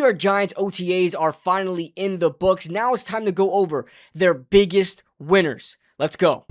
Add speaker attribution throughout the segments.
Speaker 1: York Giants OTAs are finally in the books. Now it's time to go over their biggest winners. Let's go.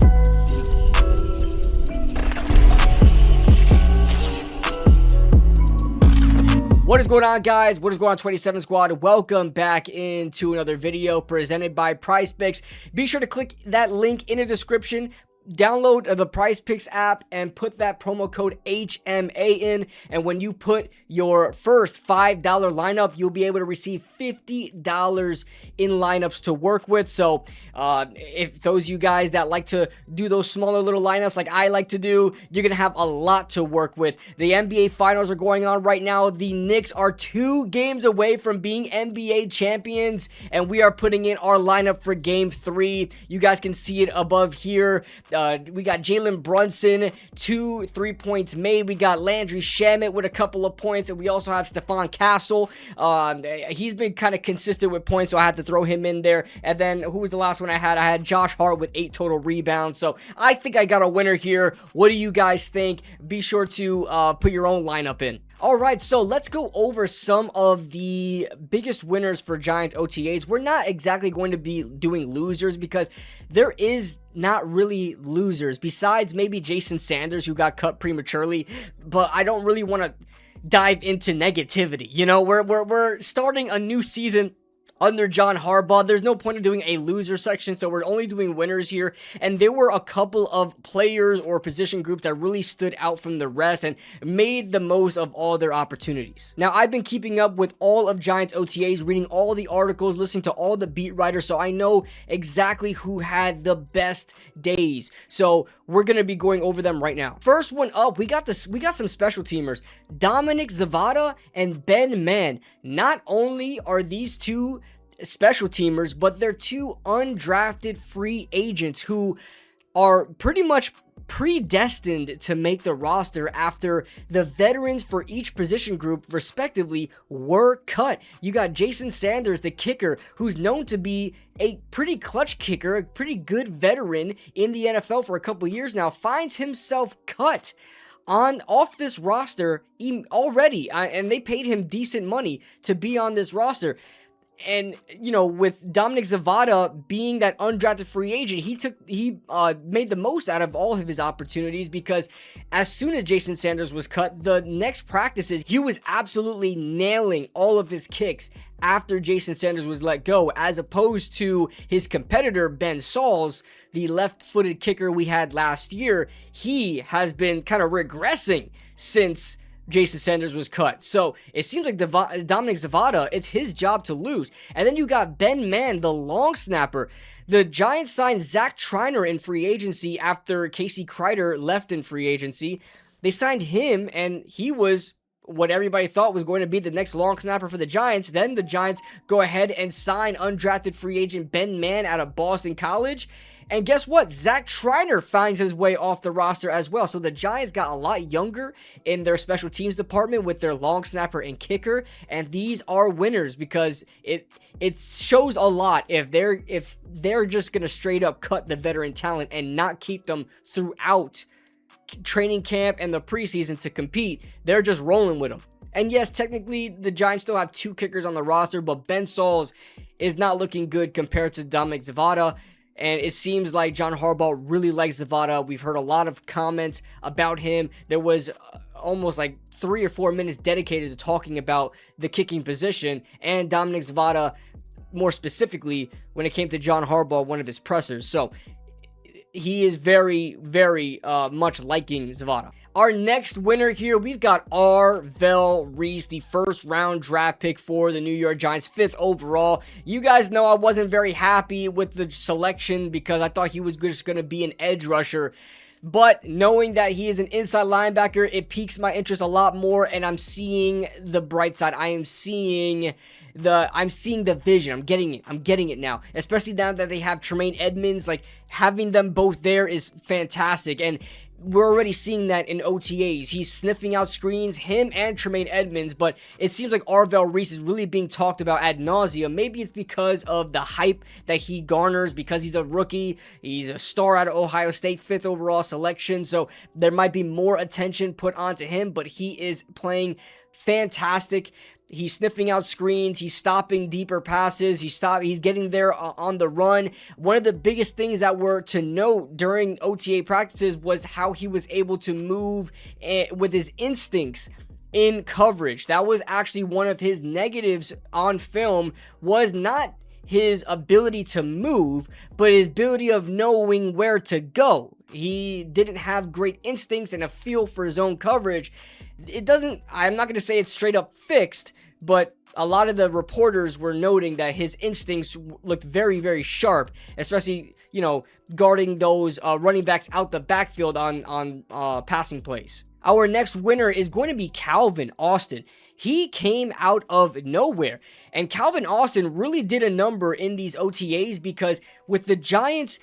Speaker 1: What is going on, guys? What is going on, 27 Squad? Welcome back into another video presented by PrizePicks. Be sure to click that link in the description. Download the PrizePicks app and put that promo code HMA in, and when you put your first $5 lineup, you'll be able to receive $50 in lineups to work with. So if those of you guys that like to do those smaller little lineups like I like to do, you're gonna have a lot to work with. The NBA finals are going on right now. The Knicks are 2 games away from being NBA champions, and we are putting in our lineup for game 3. You guys can see it above here. We got Jalen Brunson, 2 3-points made. We got Landry Shamet with a couple of points, and we also have Stephon Castle. He's been kind of consistent with points, so I had to throw him in there. And then who was the last one I had? I had Josh Hart with 8 total rebounds. So I think I got a winner here. What do you guys think? Be sure to put your own lineup in. Alright, so let's go over some of the biggest winners for Giants OTAs. We're not exactly going to be doing losers because there is not really losers besides maybe Jason Sanders, who got cut prematurely, but I don't really want to dive into negativity. You know, we're starting a new season under John Harbaugh. There's no point in doing a loser section, so we're only doing winners here. And there were a couple of players or position groups that really stood out from the rest and made the most of all their opportunities. Now, I've been keeping up with all of Giants OTAs, reading all the articles, listening to all the beat writers, so I know exactly who had the best days. So we're gonna be going over them right now. First one up, we got some special teamers, Dominic Zavada and Ben Mann. Not only are these two special teamers, but they're 2 undrafted free agents who are pretty much predestined to make the roster after the veterans for each position group respectively were cut. You got Jason Sanders, the kicker, who's known to be a pretty clutch kicker, a pretty good veteran in the NFL for a couple years now, finds himself cut off this roster already, and they paid him decent money to be on this roster. And, you know, with Dominic Zavada being that undrafted free agent, he made the most out of all of his opportunities, because as soon as Jason Sanders was cut, the next practices, he was absolutely nailing all of his kicks after Jason Sanders was let go, as opposed to his competitor, Ben Sauls, the left-footed kicker we had last year. He has been kind of regressing since Jason Sanders was cut. So it seems like Dominic Zavada, it's his job to lose. And then you got Ben Mann, the long snapper. The Giants signed Zach Triner in free agency after Casey Kreider left in free agency. They signed him, and he was what everybody thought was going to be the next long snapper for the Giants. Then the Giants go ahead and sign undrafted free agent Ben Mann out of Boston College. And guess what? Zach Triner finds his way off the roster as well. So the Giants got a lot younger in their special teams department with their long snapper and kicker. And these are winners, because it shows a lot if they're just going to straight up cut the veteran talent and not keep them throughout training camp and the preseason to compete. They're just rolling with them. And yes, technically the Giants still have 2 kickers on the roster, but Ben Sauls is not looking good compared to Dominic Zavada. And it seems like John Harbaugh really likes Zavada. We've heard a lot of comments about him. There was almost like 3 or 4 minutes dedicated to talking about the kicking position and Dominic Zavada, more specifically when it came to John Harbaugh, one of his pressers. So he is very, very much liking Zavada. Our next winner here, we've got Arvell Reese, the first round draft pick for the New York Giants, 5th overall. You guys know I wasn't very happy with the selection because I thought he was just going to be an edge rusher. But knowing that he is an inside linebacker, it piques my interest a lot more, and I'm seeing the bright side. I'm seeing the vision. I'm getting it now. Especially now that they have Tremaine Edmunds. Like, having them both there is fantastic. And we're already seeing that in OTAs. He's sniffing out screens, him and Tremaine Edmunds, but it seems like Arvell Reese is really being talked about ad nauseum. Maybe it's because of the hype that he garners because he's a rookie. He's a star out of Ohio State, 5th overall selection, so there might be more attention put onto him, but he is playing fantastic. He's sniffing out screens. He's stopping deeper passes. He's getting there on the run. One of the biggest things that were to note during OTA practices was how he was able to move with his instincts in coverage. That was actually one of his negatives on film, was not his ability to move, but his ability of knowing where to go. He didn't have great instincts and a feel for his own coverage. I'm not going to say it's straight up fixed, but a lot of the reporters were noting that his instincts looked very, very sharp, especially, guarding those running backs out the backfield on passing plays. Our next winner is going to be Calvin Austin. He came out of nowhere, and Calvin Austin really did a number in these OTAs, because with the Giants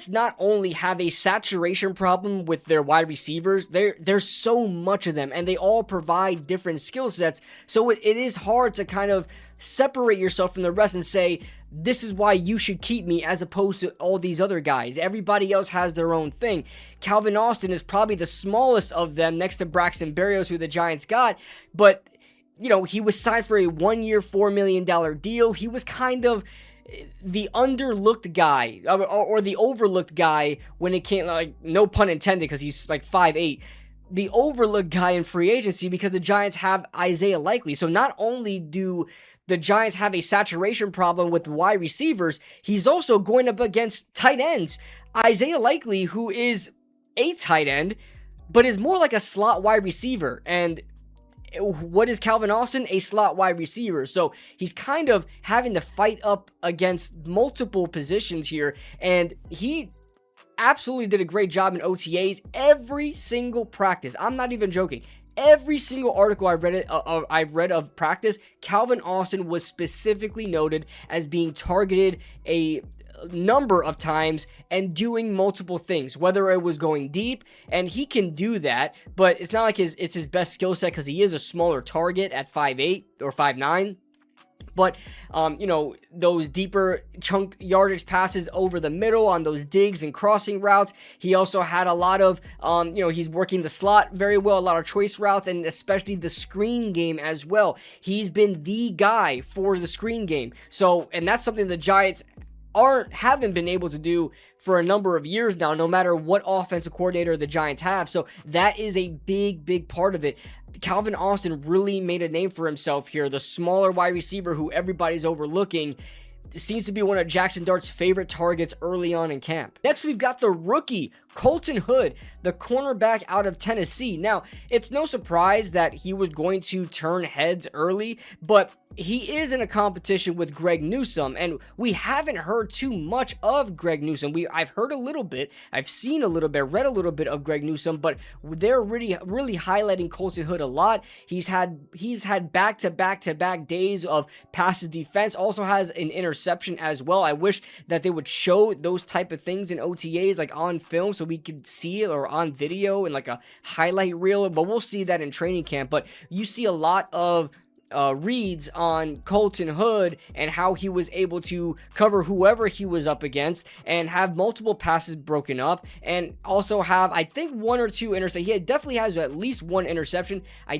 Speaker 1: not only have a saturation problem with their wide receivers, there's so much of them, and they all provide different skill sets, so it is hard to kind of separate yourself from the rest and say, this is why you should keep me, as opposed to all these other guys. Everybody else has their own thing. Calvin Austin is probably the smallest of them, next to Braxton Berrios, who the Giants got, but he was signed for a 1-year, $4 million deal. He was kind of the underlooked guy, or the overlooked guy when it came, no pun intended, because he's like 5'8", the overlooked guy in free agency, because the Giants have Isaiah Likely. So not only do the Giants have a saturation problem with wide receivers, he's also going up against tight ends. Isaiah Likely, who is a tight end, but is more like a slot wide receiver. And what is Calvin Austin? A slot wide receiver. So he's kind of having to fight up against multiple positions here. And he absolutely did a great job in OTAs. Every single practice, I'm not even joking, every single article I've read of practice, Calvin Austin was specifically noted as being targeted a number of times and doing multiple things, whether it was going deep, and he can do that, but it's not like it's his best skill set, because he is a smaller target at 5'8" or 5'9". But, those deeper chunk yardage passes over the middle on those digs and crossing routes. He also had a lot of, he's working the slot very well, a lot of choice routes, and especially the screen game as well. He's been the guy for the screen game. So, and that's something the Giants haven't been able to do for a number of years now, no matter what offensive coordinator the Giants have. So that is a big part of it. Calvin Austin really made a name for himself here. The smaller wide receiver who everybody's overlooking seems to be one of Jackson Dart's favorite targets early on in camp. Next, we've got the rookie, Colton Hood, the cornerback out of Tennessee. Now, it's no surprise that he was going to turn heads early, but he is in a competition with Greg Newsome, and we haven't heard too much of Greg Newsome. I've heard a little bit, I've seen a little bit, read a little bit of Greg Newsome, but they're really highlighting Colton Hood a lot. He's had back-to-back days of passive defense, also has an interception as well. I wish that they would show those type of things in OTAs, like on film, so we could see it, or on video in like a highlight reel, but we'll see that in training camp. But you see a lot of reads on Colton Hood and how he was able to cover whoever he was up against and have multiple passes broken up, and also have, I think, one or two interceptions. He definitely has at least one interception. I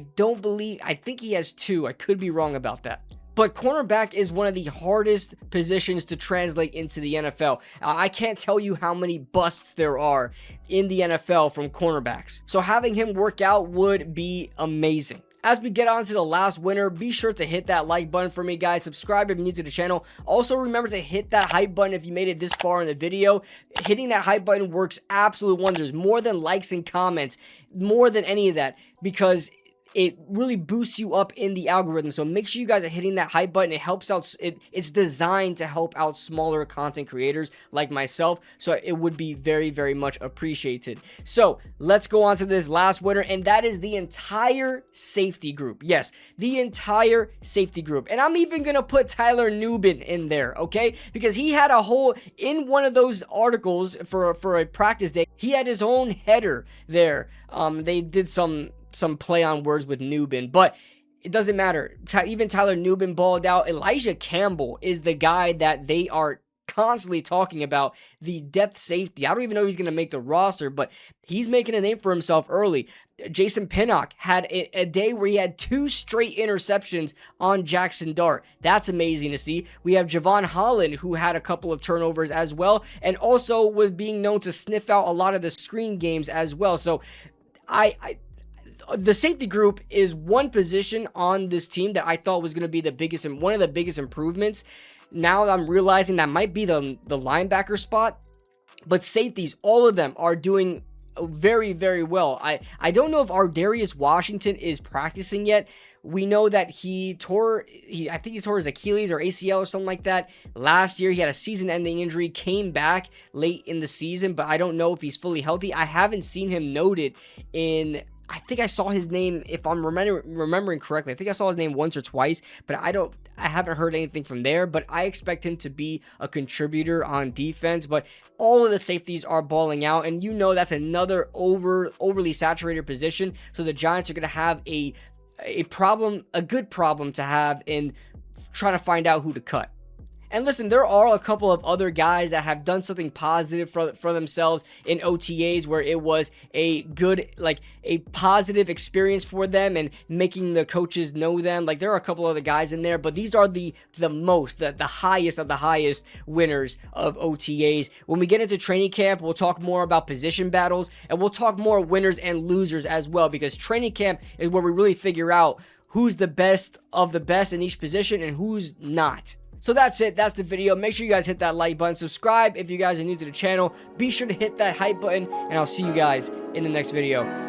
Speaker 1: think he has two. I could be wrong about that. But cornerback is one of the hardest positions to translate into the NFL. I can't tell you how many busts there are in the NFL from cornerbacks. So having him work out would be amazing. As we get on to the last winner, be sure to hit that like button for me, guys. Subscribe if you're new to the channel. Also, remember to hit that hype button if you made it this far in the video. Hitting that hype button works absolute wonders. More than likes and comments. More than any of that. Because it really boosts you up in the algorithm. So make sure you guys are hitting that hype button. It helps out. It's designed to help out smaller content creators like myself. So it would be very much appreciated. So let's go on to this last winner, and that is the entire safety group. Yes, the entire safety group. And I'm even going to put Tyler Nubin in there, okay? Because he had a whole, in one of those articles for a practice day, he had his own header there. They did some play on words with Nubin, but it doesn't matter. Even Tyler Nubin balled out. Elijah Campbell is the guy that they are constantly talking about the depth safety. I don't even know if he's going to make the roster, but he's making a name for himself early. Jason Pinnock had a day where he had 2 straight interceptions on Jackson Dart. That's amazing to see. We have Javon Holland, who had a couple of turnovers as well, and also was being known to sniff out a lot of the screen games as well. So the safety group is one position on this team that I thought was going to be the biggest and one of the biggest improvements. Now I'm realizing that might be the linebacker spot, but safeties, all of them are doing very, very well. I don't know if our Darius Washington is practicing yet. We know that I think he tore his Achilles or ACL or something like that last year. He had a season-ending injury, came back late in the season, but I don't know if he's fully healthy. I haven't seen him noted in, I think I saw his name, if I'm remembering correctly, I think I saw his name once or twice, but I haven't heard anything from there. But I expect him to be a contributor on defense. But all of the safeties are balling out, and you know that's another overly saturated position. So the Giants are going to have a good problem to have in trying to find out who to cut. And listen, there are a couple of other guys that have done something positive for themselves in OTAs, where it was a good, like a positive experience for them and making the coaches know them. Like, there are a couple other guys in there, but these are the highest of the highest winners of OTAs. When we get into training camp, we'll talk more about position battles, and we'll talk more winners and losers as well, because training camp is where we really figure out who's the best of the best in each position and who's not. So that's it. That's the video. Make sure you guys hit that like button. Subscribe if you guys are new to the channel. Be sure to hit that hype button, and I'll see you guys in the next video.